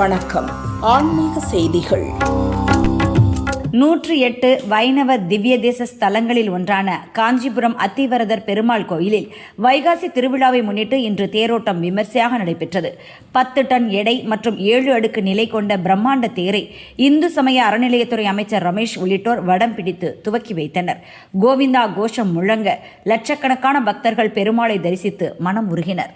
வணக்கம். ஆன்மீக செய்திகள். 108 வைணவ திவ்ய தேச ஸ்தலங்களில் ஒன்றான காஞ்சிபுரம் அத்திவரதர் பெருமாள் கோயிலில் வைகாசி திருவிழாவை முன்னிட்டு இன்று தேரோட்டம் விமர்சையாக நடைபெற்றது. 10 டன் எடை மற்றும் 7 அடுக்கு நிலை கொண்ட பிரம்மாண்ட தேரை இந்து சமய அறநிலையத்துறை அமைச்சர் ரமேஷ் உள்ளிட்டோர் வடம் பிடித்து துவக்கி வைத்தனர். கோவிந்தா கோஷம் முழங்க லட்சக்கணக்கான பக்தர்கள் பெருமாளை தரிசித்து மனம் உருகினர்.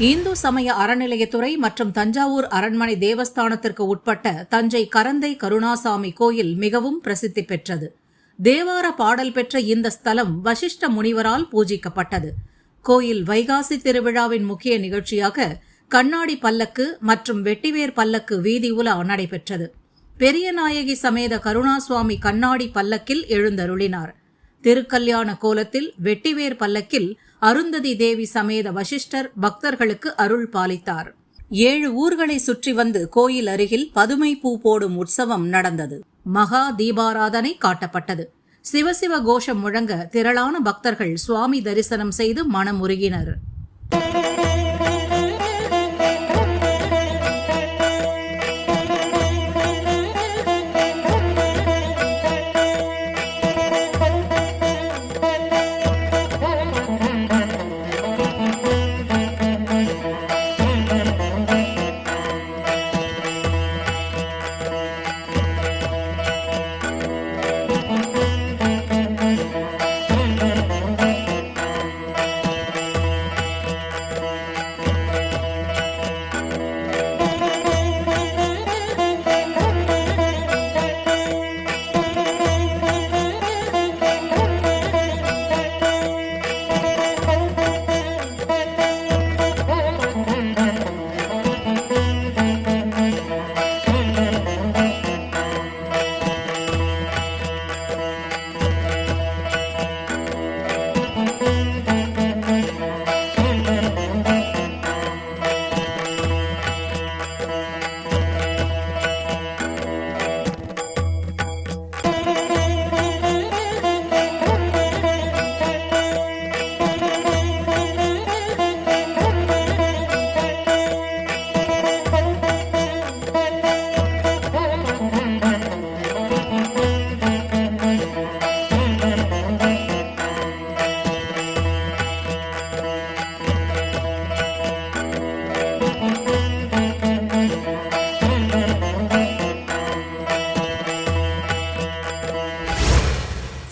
இந்து சமய அறநிலையத்துறை மற்றும் தஞ்சாவூர் அரண்மனை தேவஸ்தானத்திற்கு உட்பட்ட தஞ்சை கரந்தை கருணாசாமி கோயில் மிகவும் பிரசித்தி பெற்றது. தேவார பாடல் பெற்ற இந்த ஸ்தலம் வசிஷ்ட முனிவரால் பூஜிக்கப்பட்டது. கோயில் வைகாசி திருவிழாவின் முக்கிய நிகழ்ச்சியாக கண்ணாடி பல்லக்கு மற்றும் வெட்டிவேர் பல்லக்கு வீதி உலா நடைபெற்றது. பெரியநாயகி சமேத கருணாசுவாமி கண்ணாடி பல்லக்கில் எழுந்தருளினார். திருக்கல்யாண கோலத்தில் வெட்டிவேர் பல்லக்கில் அருந்ததி தேவி சமேத வசிஷ்டர் பக்தர்களுக்கு அருள் பாலித்தார். 7 ஊர்களை சுற்றி வந்து கோயில் அருகில் பதுமை பூ போடும் உற்சவம் நடந்தது. மகா தீபாராதனை காட்டப்பட்டது. சிவசிவ கோஷம் முழங்க திரளான பக்தர்கள் சுவாமி தரிசனம் செய்து மனமுருகினர்.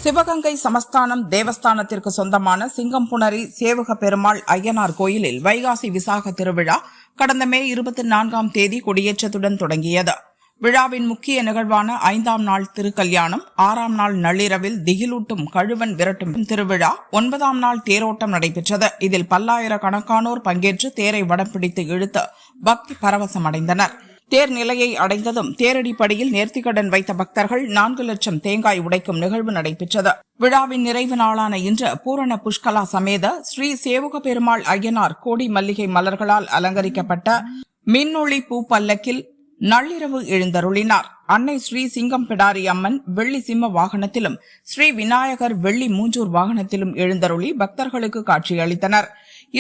சிவகங்கை சமஸ்தானம் தேவஸ்தானத்திற்கு சொந்தமான சிங்கம்புணரி சேவக பெருமாள் ஐயனார் கோயிலில் வைகாசி விசாக திருவிழா கடந்த மே 24ஆம் தேதி கொடியேற்றத்துடன் தொடங்கியது. விழாவின் முக்கிய நிகழ்வான 5ஆம் நாள் திருக்கல்யாணம், 6ஆம் நாள் நள்ளிரவில் திகிலூட்டும் கழுவன் விரட்டும் திருவிழா, 9ஆம் நாள் தேரோட்டம் நடைபெற்றது. இதில் பல்லாயிரக்கணக்கானோர் பங்கேற்று தேரை வடம் பிடித்து இழுத்து பக்தி பரவசம் அடைந்தனர். தேர் நிலையை அடைந்ததும் தேரடிப்படியில் நேர்த்திக்கடன் வைத்த பக்தர்கள் 4 லட்சம் தேங்காய் உடைக்கும் நிகழ்வு நடைபெற்றது. விழாவின் நிறைவு நாளான இன்று பூரண புஷ்கலா சமேத ஸ்ரீ சேவக பெருமாள் ஐயனார் கோடி மல்லிகை மலர்களால் அலங்கரிக்கப்பட்ட மின்னொளி பூ பல்லக்கில் நள்ளிரவு எழுந்தருளினார். அன்னை ஸ்ரீ சிங்கம் பிடாரி அம்மன் வெள்ளி சிம்ம வாகனத்திலும், ஸ்ரீ விநாயகர் வெள்ளி மூஞ்சூர் வாகனத்திலும் எழுந்தருளி பக்தர்களுக்கு காட்சியளித்தனர்.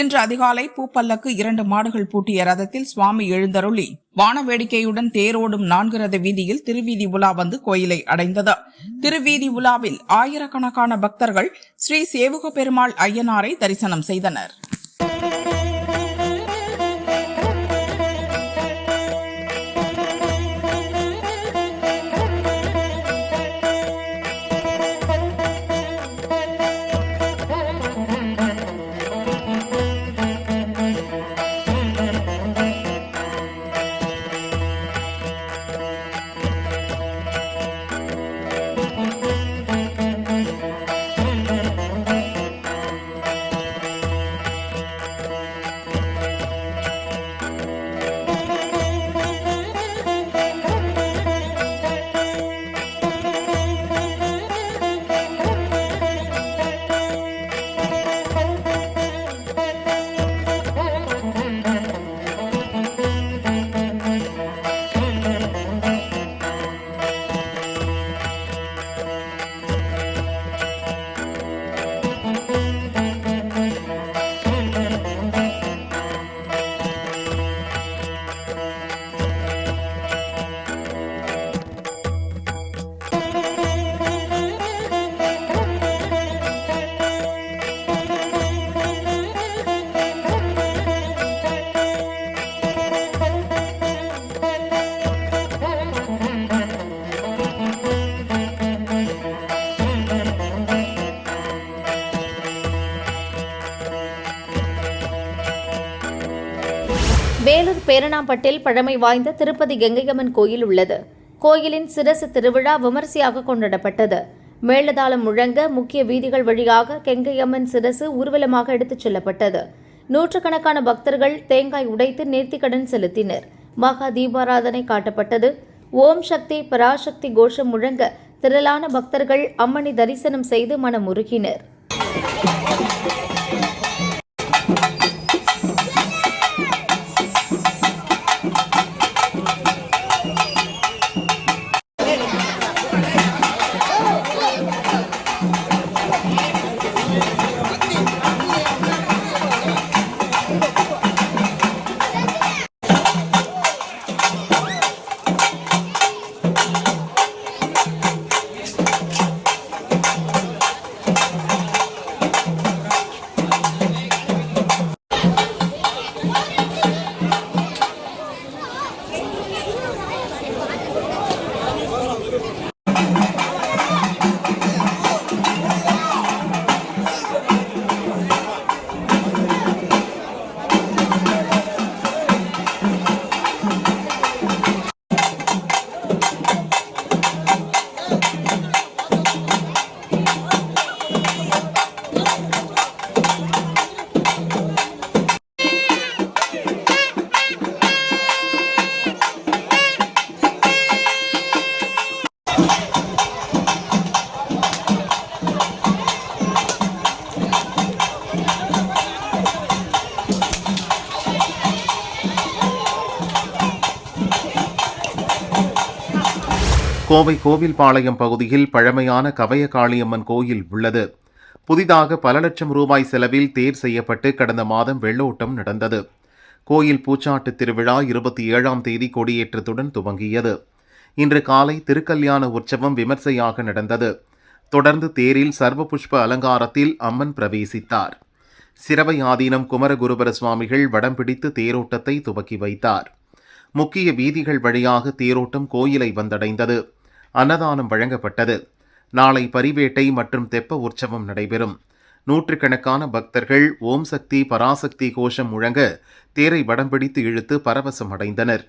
இன்று அதிகாலை பூப்பல்லக்கு 2 மாடுகள் பூட்டிய ரதத்தில் சுவாமி எழுந்தருளி வான வேடிக்கையுடன் தேரோடும் 4 ரத வீதியில் திருவீதி உலா வந்து கோயிலை அடைந்தது. திருவீதி உலாவில் ஆயிரக்கணக்கான பக்தர்கள் ஸ்ரீ சேவக பெருமாள் ஐயனாரை தரிசனம் செய்தனர். வேலூர் பேரணாம்பட்டில் பழமை வாய்ந்த திருப்பதி கங்கையம்மன் கோயில் உள்ளது. கோயிலின் சிரசு திருவிழா விமரிசையாக கொண்டாடப்பட்டது. மேளதாளம் முழங்க முக்கிய வீதிகள் வழியாக கங்கையம்மன் சிரசு ஊர்வலமாக எடுத்துச் செல்லப்பட்டது. நூற்றுக்கணக்கான பக்தர்கள் தேங்காய் உடைத்து நேர்த்திக்கடன் செலுத்தினர். மகா தீபாராதனை காட்டப்பட்டது. ஓம் சக்தி பராசக்தி கோஷம் முழங்க திரளான பக்தர்கள் அம்மனை தரிசனம் செய்து மனமுருகினர். கோவை கோவில்பாளையம் பகுதியில் பழமையான கவய காளியம்மன் கோயில் உள்ளது. புதிதாக பல லட்சம் ரூபாய் செலவில் தேர் செய்யப்பட்டு கடந்த மாதம் வெள்ளோட்டம் நடந்தது. கோயில் பூச்சாட்டு திருவிழா 27ஆம் தேதி கொடியேற்றத்துடன் துவங்கியது. இன்று காலை திருக்கல்யாண உற்சவம் விமர்சையாக நடந்தது. தொடர்ந்து தேரில் சர்வ புஷ்ப அலங்காரத்தில் அம்மன் பிரவேசித்தார். சிரவை ஆதீனம் குமரகுருபர சுவாமிகள் வடம் பிடித்து தேரோட்டத்தை துவக்கி வைத்தார். முக்கிய வீதிகள் வழியாக தேரோட்டம் கோயிலை வந்தடைந்தது. அன்னதானம் வழங்கப்பட்டது. நாளை பரிவேட்டை மற்றும் தெப்ப உற்சவம் நடைபெறும். நூற்றுக்கணக்கான பக்தர்கள் ஓம் சக்தி பராசக்தி கோஷம் முழங்க தேரை வடம் பிடித்து இழுத்து பரவசம் அடைந்தனர்.